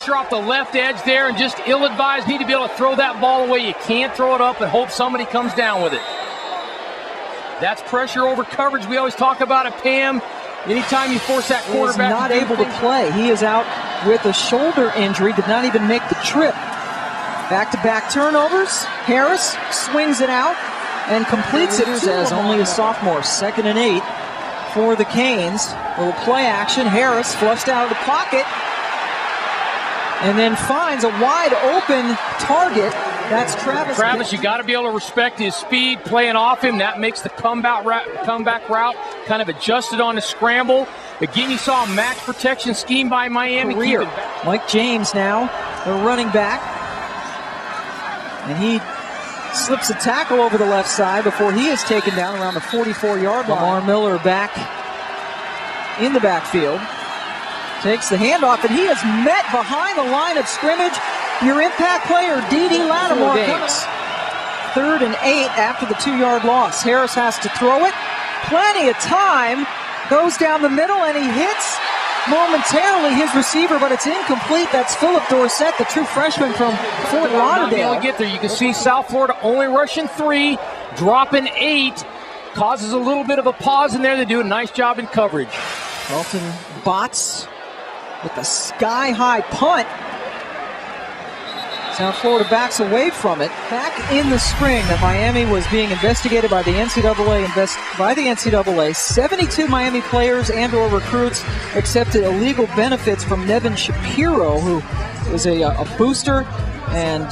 Off the left edge there and just ill-advised, need to be able to throw that ball away. You can't throw it up and hope somebody comes down with it. That's pressure over coverage. We always talk about it, Pam. Anytime you force that quarterback. He is not able to play. He is out with a shoulder injury, did not even make the trip. Back-to-back turnovers. Harris swings it out and completes it as only a sophomore. 2nd and 8 for the Canes. A little play action. Harris flushed out of the pocket and then finds a wide open target. That's Travis. Travis, you got to be able to respect his speed playing off him. That makes the comeback route kind of adjusted on the scramble. Again, you saw a match protection scheme by Miami. Mike James now, the running back. And he slips a tackle over the left side before he is taken down around the 44-yard line. Lamar Miller back in the backfield. Takes the handoff, and he is met behind the line of scrimmage. Your impact player, D.D. Lattimore. 3rd and 8 after the 2-yard loss. Harris has to throw it. Plenty of time. Goes down the middle, and he hits momentarily his receiver, but it's incomplete. That's Philip Dorsett, the true freshman from Fort Lauderdale. Get there. You can see South Florida only rushing 3, dropping 8. Causes a little bit of a pause in there. They do a nice job in coverage. Carlton Botts with a sky-high punt. South Florida backs away from it. Back in the spring that Miami was being investigated by the NCAA. 72 Miami players and or recruits accepted illegal benefits from Nevin Shapiro, who was a booster, and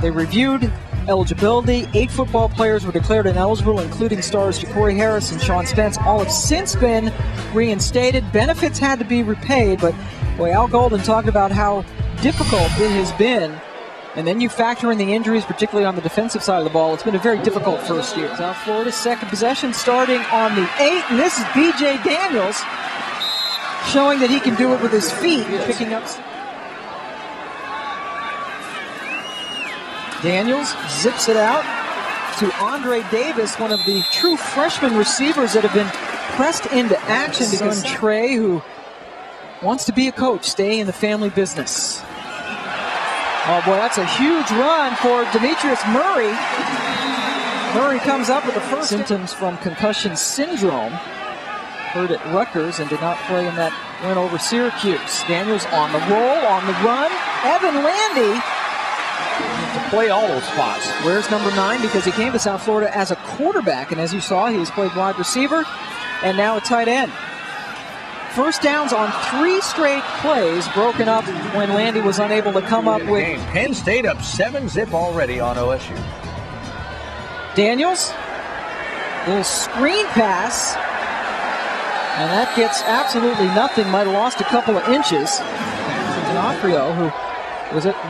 they reviewed eligibility. 8 football players were declared ineligible, including stars Ja'Cory Harris and Sean Spence. All have since been reinstated. Benefits had to be repaid, but boy, Al Golden talked about how difficult it has been. And then you factor in the injuries, particularly on the defensive side of the ball. It's been a very difficult first year. South Florida's second possession starting on the 8, and this is B.J. Daniels showing that he can do it with his feet, picking up. Daniels zips it out to Andre Davis, one of the true freshman receivers that have been pressed into action. Son Trey, who wants to be a coach, stay in the family business. Oh boy, that's a huge run for Demetrius Murray. Murray comes up with the first symptoms from concussion syndrome. Hurt at Rutgers and did not play in that win over Syracuse. Daniels on the roll, on the run. Evan Landy to play all those spots. Where's number 9? Because he came to South Florida as a quarterback, and as you saw, he's played wide receiver and now a tight end. First downs on 3 straight plays, broken up when Landy was unable to come up with. Penn State up 7-zip already on OSU. Daniels, little screen pass, and that gets absolutely nothing. Might have lost a couple of inches. D'Onofrio, who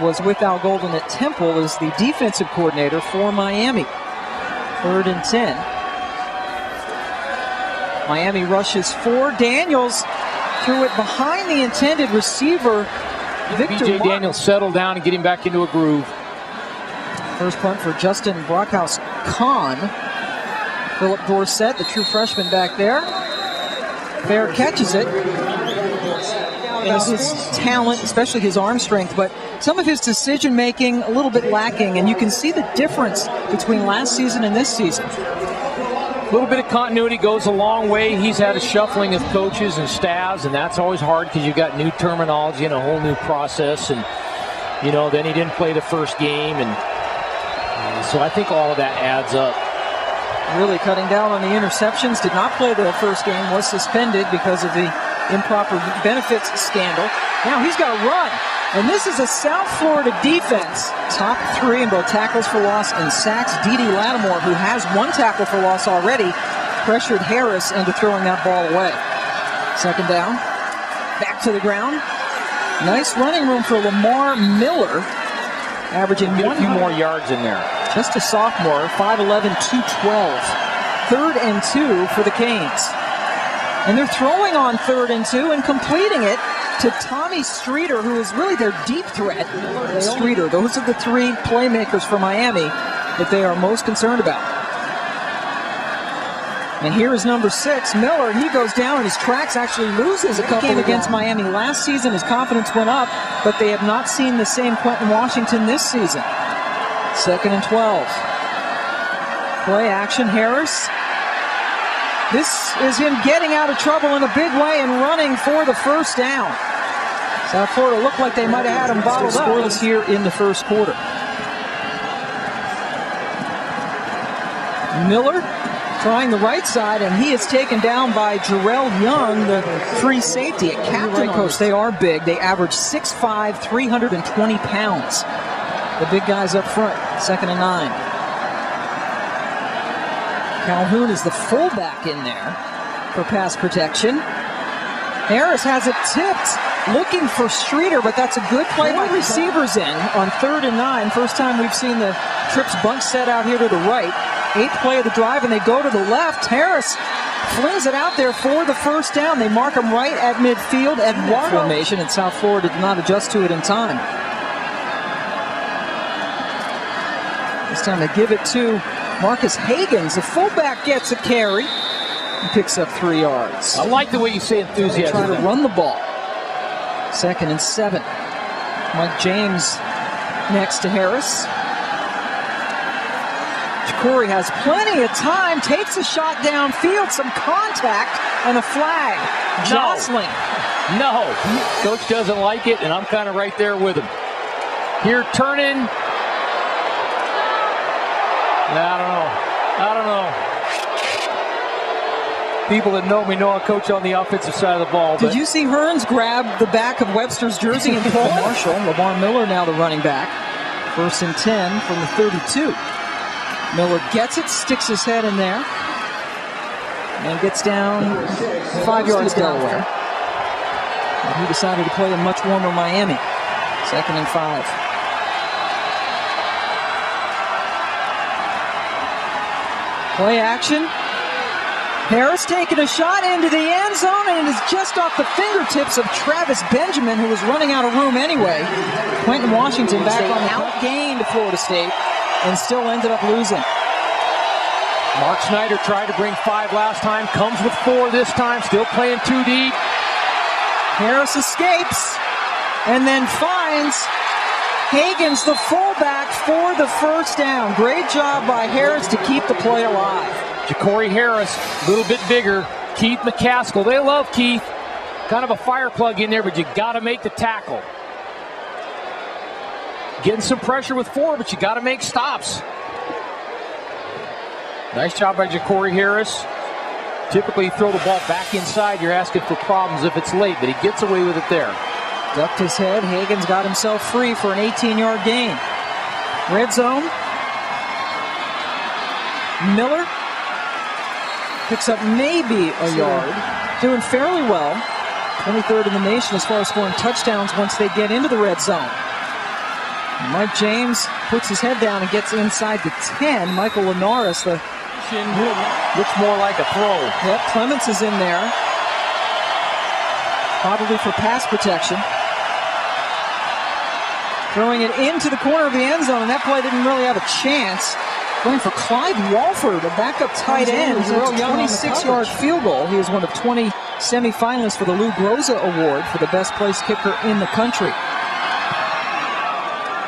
was with Al Golden at Temple, is the defensive coordinator for Miami. 3rd and 10. Miami rushes 4. Daniels threw it behind the intended receiver. B.J. Daniels settled down and get him back into a groove. First punt for Justin Brockhouse-Kahn. Philip Dorsett, the true freshman back there. Fair catches it. Is his talent, especially his arm strength, but some of his decision-making a little bit lacking, and you can see the difference between last season and this season. A little bit of continuity goes a long way. He's had a shuffling of coaches and staffs, and that's always hard because you've got new terminology and a whole new process, and you know, then he didn't play the first game, and so I think all of that adds up. Really cutting down on the interceptions. Did not play the first game, was suspended because of the improper benefits scandal. Now he's got to run, and this is a South Florida defense. Top 3 in both tackles for loss and sacks. D.D. Lattimore, who has 1 tackle for loss already, pressured Harris into throwing that ball away. 2nd down, back to the ground. Nice running room for Lamar Miller, averaging a few more yards in there. Just a sophomore, 5'11", 212. 3rd and 2 for the Canes. And they're throwing on 3rd and 2 and completing it to Tommy Streeter, who is really their deep threat. Streeter, those are the 3 playmakers for Miami that they are most concerned about. And here is number 6, Miller. He goes down in his tracks, actually loses a couple against Miami last season. His confidence went up, but they have not seen the same Quentin Washington this season. 2nd and 12. Play action, Harris. This is him getting out of trouble in a big way and running for the first down. South Florida looked like they might have had him bottled up. Scoreless here in the first quarter. Miller trying the right side, and he is taken down by Jarrell Young, the free safety at captain. Right, coach, they are big. They average 6'5", 320 pounds. The big guys up front. 2nd and 9. Calhoun is the fullback in there for pass protection. Harris has it tipped, looking for Streeter, but that's a good play by receivers in on 3rd and 9. First time we've seen the trips bunch set out here to the right. 8th play of the drive, and they go to the left. Harris flings it out there for the first down. They mark him right at midfield. Eduardo formation, and South Florida did not adjust to it in time. This time they give it to Marcus Hagans. The fullback gets a carry and picks up 3 yards. I like the way you say enthusiasm. Trying to run the ball. 2nd and 7. Mike James next to Harris. Corey has plenty of time, takes a shot downfield, some contact, and a flag. Jostling. No. Coach doesn't like it, and I'm kind of right there with him. Here, turning. I don't know. People that know me know I coach on the offensive side of the ball. Did you see Hearns grab the back of Webster's jersey and pull Marshall? Lamar Miller now the running back. 1st and 10 from the 32. Miller gets it, sticks his head in there, and gets down 5 yards Delaware. And he decided to play in much warmer Miami. 2nd and 5. Play action. Harris taking a shot into the end zone, and it is just off the fingertips of Travis Benjamin, who was running out of room anyway. Quentin Washington back on the outgained Florida State and still ended up losing. Mark Snyder tried to bring 5 last time, comes with 4 this time, still playing 2 deep. Harris escapes and then finds Hagans, the fullback, for the first down. Great job by Harris to keep the play alive. Ja'Cory Harris, a little bit bigger. Keith McCaskill, they love Keith. Kind of a fire plug in there, but you got to make the tackle. Getting some pressure with 4, but you got to make stops. Nice job by Ja'Cory Harris. Typically, you throw the ball back inside, you're asking for problems if it's late, but he gets away with it there. Ducked his head. Hagans got himself free for an 18-yard gain. Red zone. Miller picks up maybe a yard. Doing fairly well. 23rd in the nation as far as scoring touchdowns once they get into the red zone. Mike James puts his head down and gets inside the 10. Michael Linares, the looks more like a throw. Yep, Clements is in there. Probably for pass protection. Throwing it into the corner of the end zone, and that play didn't really have a chance. Going for Clyde Walford, a backup tight end. He's a 26-yard field goal. He is one of 20 semifinalists for the Lou Groza Award for the best place kicker in the country.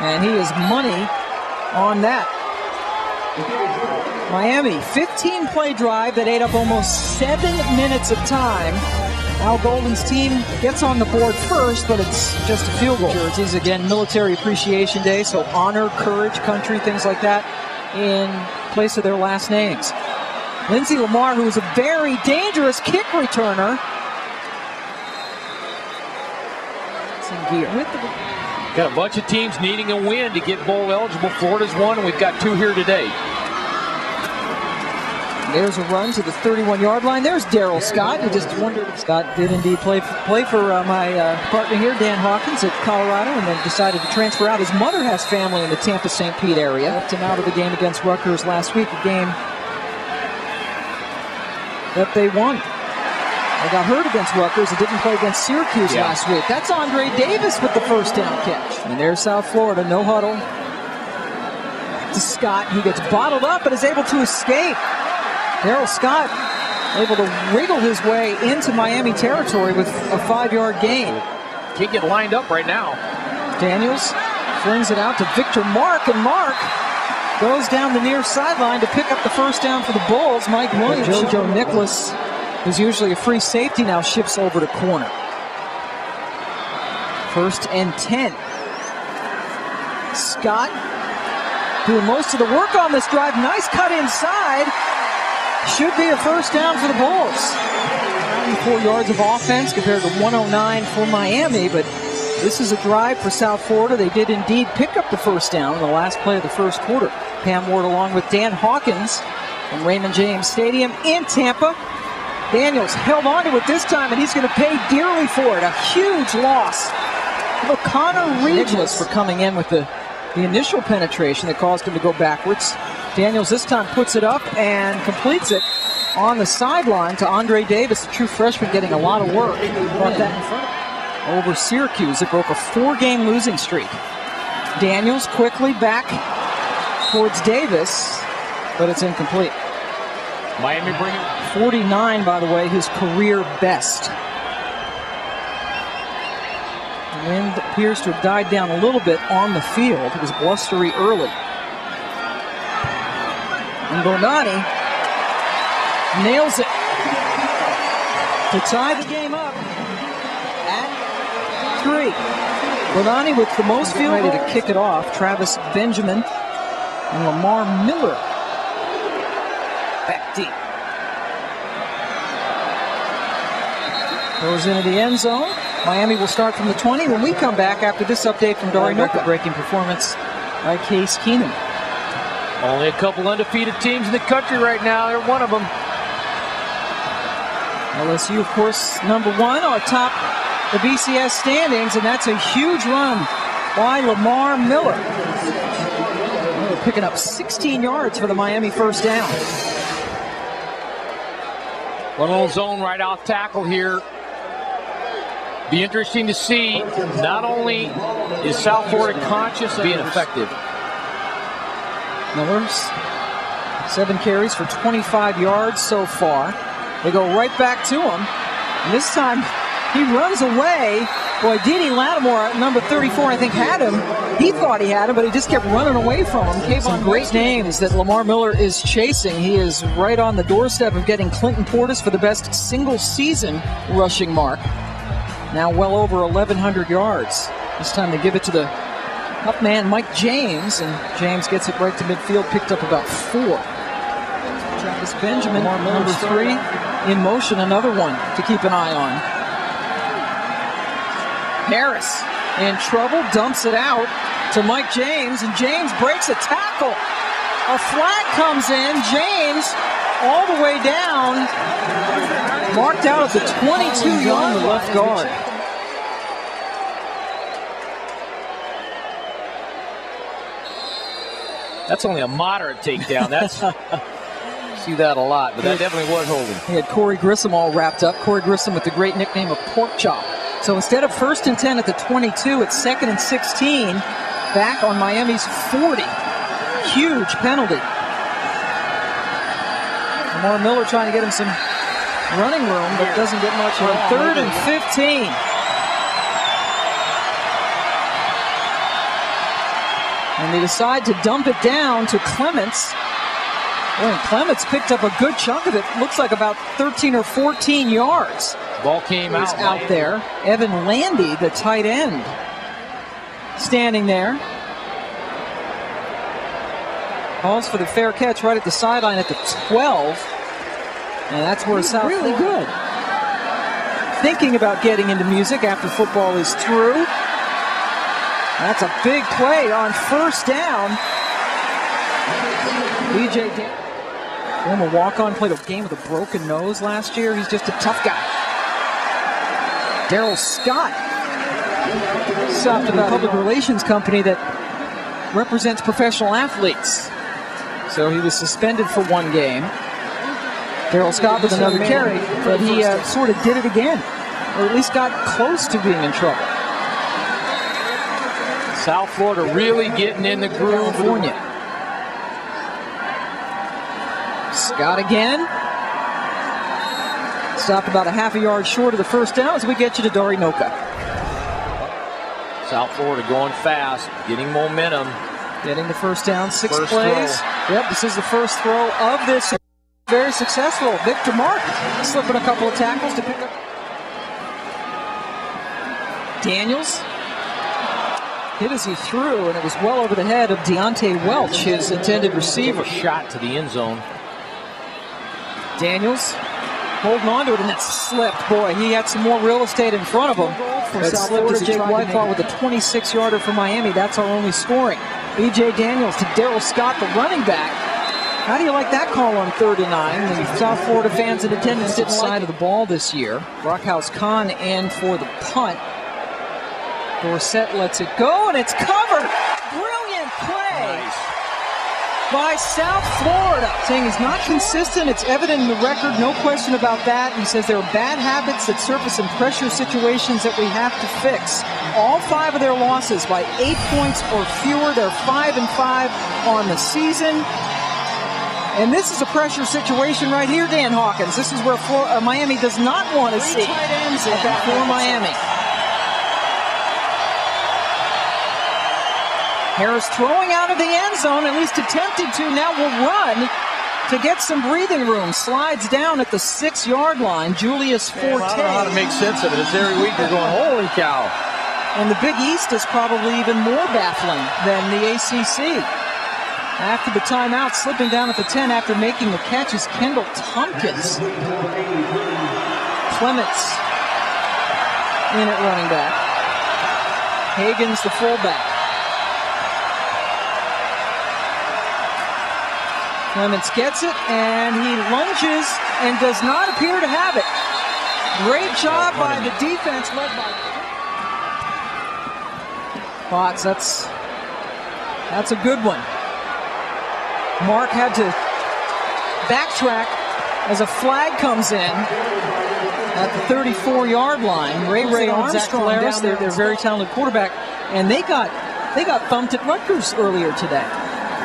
And he is money on that. Miami, 15-play drive that ate up almost 7 minutes of time. Al Golden's team gets on the board first, but it's just a field goal. Jerseys, again, Military Appreciation Day, so honor, courage, country, things like that in place of their last names. Lindsey Lamar, who is a very dangerous kick returner. It's in gear. Got a bunch of teams needing a win to get bowl eligible. Florida's one, and we've got 2 here today. There's a run to the 31-yard line. There's Darrell Scott. You just wondered if Scott did indeed play for my partner here, Dan Hawkins, at Colorado, and then decided to transfer out. His mother has family in the Tampa-St. Pete area. Left him out of the game against Rutgers last week, a game that they won. They got hurt against Rutgers. It didn't play against Syracuse last week. That's Andre Davis with the first down catch. And there's South Florida, no huddle. To Scott, he gets bottled up but is able to escape. Darrell Scott able to wriggle his way into Miami territory with a 5-yard gain. Can't get lined up right now. Daniels flings it out to Victor Mark, and Mark goes down the near sideline to pick up the first down for the Bulls. Mike Williams, JoJo Nicholas, who's usually a free safety, now shifts over to corner. 1st and 10. Scott doing most of the work on this drive. Nice cut inside. Should be a first down for the Bulls. 94 yards of offense compared to 109 for Miami, but this is a drive for South Florida. They did indeed pick up the first down in the last play of the first quarter. Pam Ward along with Dan Hawkins from Raymond James Stadium in Tampa. Daniels held on to it this time, and he's going to pay dearly for it. A huge loss. Connor Regis for coming in with the initial penetration that caused him to go backwards. Daniels this time puts it up and completes it on the sideline to Andre Davis, a true freshman getting a lot of work. Brought that in front over Syracuse. It broke a 4-game losing streak. Daniels quickly back towards Davis, but it's incomplete. Miami bringing 49, by the way, his career best. The wind appears to have died down a little bit on the field. It was blustery early. And Bonani nails it to tie the game up at 3. Bonani with the most field ready to kick it off. Travis Benjamin and Lamar Miller back deep. Goes into the end zone. Miami will start from the 20 when we come back after this update from Dari Noka. Breaking performance by Case Keenum. Only a couple undefeated teams in the country right now. They're one of them. LSU, of course, number 1 on top the BCS standings, and that's a huge run by Lamar Miller. They're picking up 16 yards for the Miami first down. One little zone right off tackle here. Be interesting to see. Not only is South Florida conscious of being effective. Miller's 7 carries for 25 yards so far. They go right back to him. And this time he runs away. Boy, Didi Lattimore, number 34, I think had him. He thought he had him, but he just kept running away from him. Some great names that Lamar Miller is chasing. He is right on the doorstep of getting Clinton Portis for the best single season rushing mark. Now well over 1,100 yards. This time they give it to the up man Mike James, and James gets it right to midfield, picked up about 4. Travis Benjamin, number 3, in motion, another one to keep an eye on. Harris in trouble, dumps it out to Mike James, and James breaks a tackle. A flag comes in, James all the way down, marked out at the 22-yard left guard. That's only a moderate takedown. That's see that a lot, but that definitely was holding. He had Corey Grissom all wrapped up. Corey Grissom with the great nickname of Pork Chop. So instead of 1st and 10 at the 22, it's 2nd and 16 back on Miami's 40. Huge penalty. Lamar Miller trying to get him some running room, but doesn't get much on 3rd and 15. And they decide to dump it down to Clements. Boy, and Clements picked up a good chunk of it. Looks like about 13 or 14 yards. Ball came out there. Evan Landy, the tight end, standing there. Calls for the fair catch right at the sideline at the 12. And that's where South really good. Thinking about getting into music after football is through. That's a big play on 1st down. BJ former walk-on, played a game with a broken nose last year. He's just a tough guy. Daryl Scott, a public relations company that represents professional athletes. So he was suspended for 1 game. Daryl Scott with another carry, but he sort of did it again, or at least got close to being in trouble. South Florida really getting in the groove. California. Scott again. Stop about a half a yard short of the first down as we get you to Darinoka. South Florida going fast, getting momentum. Getting the first down, six First plays. throw. Yep, this is the first throw of this. Very successful. Victor Mark slipping a couple of tackles to pick up. Daniels hit as he threw, and it was well over the head of Deontay Welch, his intended receiver. Shot to the end zone. Daniels holding on to it, and it slipped. Boy, he had some more real estate in front of him. It slipped as Jake Whitefall with a 26-yarder for Miami. That's our only scoring. B.J. Daniels to Darrell Scott, the running back. How do you like that call on 3rd and 9? The South Florida fans in attendance didn't side of the ball this year. Brockhouse Khan in for the punt. Dorsett lets it go, and it's covered. Brilliant play by South Florida. Saying he's not consistent. It's evident in the record, no question about that. He says there are bad habits that surface in pressure situations that we have to fix. All 5 of their losses by 8 points or fewer. They're 5-5 on the season. And this is a pressure situation right here, Dan Hawkins. This is where Miami does not want to see tight ends for Miami. Harris throwing out of the end zone, at least attempted to. Now will run to get some breathing room. Slides down at the 6-yard line. Julius Forte. I don't know how to make sense of it. It's every week you're going, holy cow. And the Big East is probably even more baffling than the ACC. After the timeout, slipping down at the 10 after making the catch is Kendall Tompkins. Clements in at running back. Hagen's the fullback. Clements gets it, and he lunges and does not appear to have it. Great job by the defense led by Potts. That's a good one. Mark had to backtrack as a flag comes in at the 34-yard line. Ray Armstrong down there, their very talented quarterback, and they got thumped at Rutgers earlier today.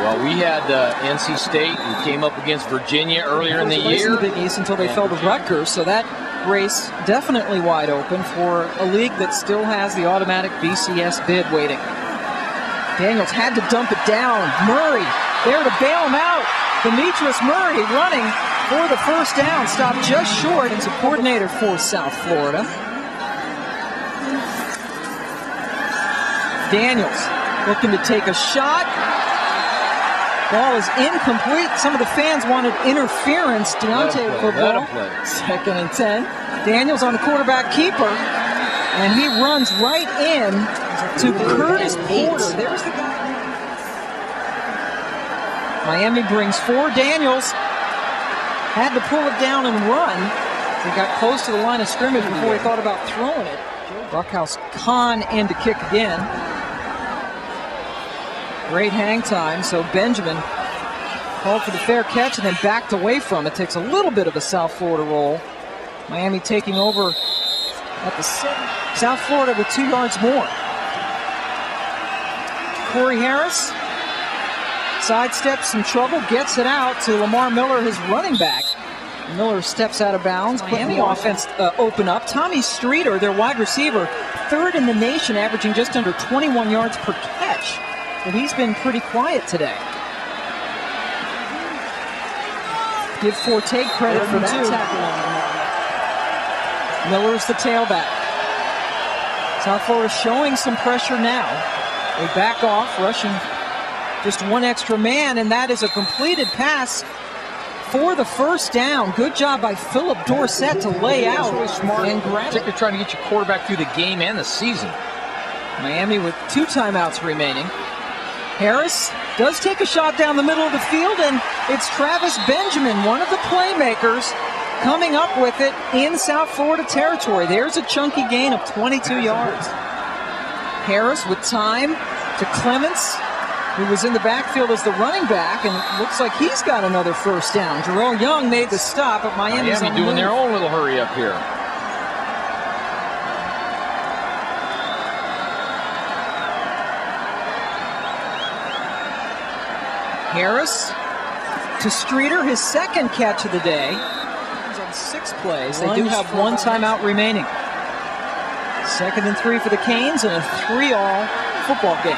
Well, we had NC State who came up against Virginia earlier in the year. In the Big East until they fell to Rutgers, so that race definitely wide open for a league that still has the automatic BCS bid waiting. Daniels had to dump it down. Murray there to bail him out. Demetrius Murray running for the first down. Stopped just short. It's a coordinator for South Florida. Daniels looking to take a shot. Ball is incomplete. Some of the fans wanted interference. Deontay for ball. 2nd and 10. Daniels on the quarterback keeper. And he runs right in to Curtis Porter. There's the guy. Miami brings 4. Daniels had to pull it down and run. He got close to the line of scrimmage before he thought about throwing it. Brockhouse Khan in to kick again. Great hang time, so Benjamin called for the fair catch and then backed away from it. Takes a little bit of a South Florida roll. Miami taking over at the 7. South Florida with 2 yards more. Corey Harris sidesteps some trouble, gets it out to Lamar Miller, his running back. Miller steps out of bounds. Miami offense open up. Tommy Streeter, their wide receiver, 3rd in the nation, averaging just under 21 yards per catch. But he's been pretty quiet today. Give Forte credit for that tackle. Miller's the tailback. South Florida showing some pressure now. They back off, rushing just 1 extra man, and that is a completed pass for the first down. Good job by Philip Dorsett to lay out really smart and grab it. They're trying to get your quarterback through the game and the season. Miami with 2 timeouts remaining. Harris does take a shot down the middle of the field, and it's Travis Benjamin, one of the playmakers, coming up with it in South Florida territory. There's a chunky gain of 22 yards. Harris with time to Clements, who was in the backfield as the running back, and it looks like he's got another first down. Jerome Young made the stop, but Miami's Miami doing their own little hurry up here. Harris to Streeter, his 2nd catch of the day. 6 plays. They do have 1 timeout remaining. 2nd and 3 for the Canes in a 3-all football game.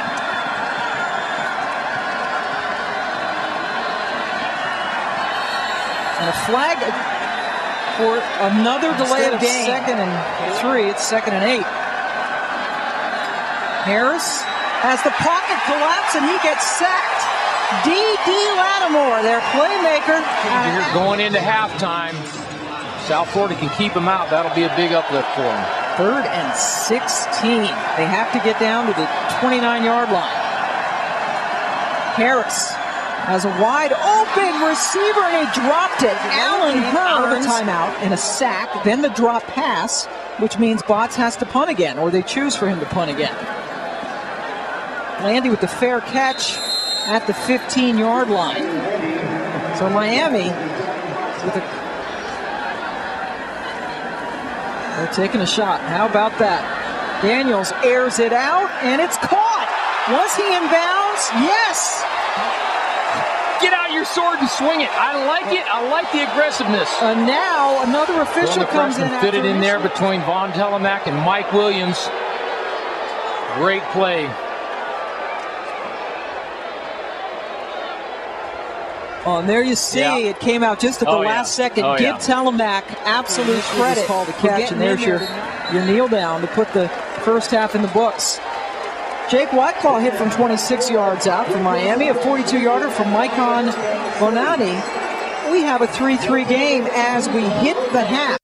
And a flag for another delay of game. 2nd and 3, it's 2nd and 8. Harris has the pocket collapse and he gets sacked. D.D. Lattimore, their playmaker. Going into halftime, South Florida can keep him out. That'll be a big uplift for him. 3rd and 16. They have to get down to the 29-yard line. Harris has a wide open receiver and he dropped it. Allen out of the timeout and a sack. Then the drop pass, which means Botts has to punt again, or they choose for him to punt again. Landy with the fair catch at the 15-yard line. So Miami with a... They're taking a shot. How about that? Daniels airs it out, and it's caught. Was he in bounds? Yes. Get out your sword and swing it. I like it. I like the aggressiveness. Now another official comes in. Fit it in there between Von Telemack and Mike Williams. Great play. Oh, and there you see it came out just at the last second. Give Telemack absolute credit. Call the catch, and there's your kneel down to put the first half in the books. Jake Whiteclaw hit from 26 yards out from Miami, a 42-yarder from Maikon Bonani. We have a 3-3 game as we hit the half.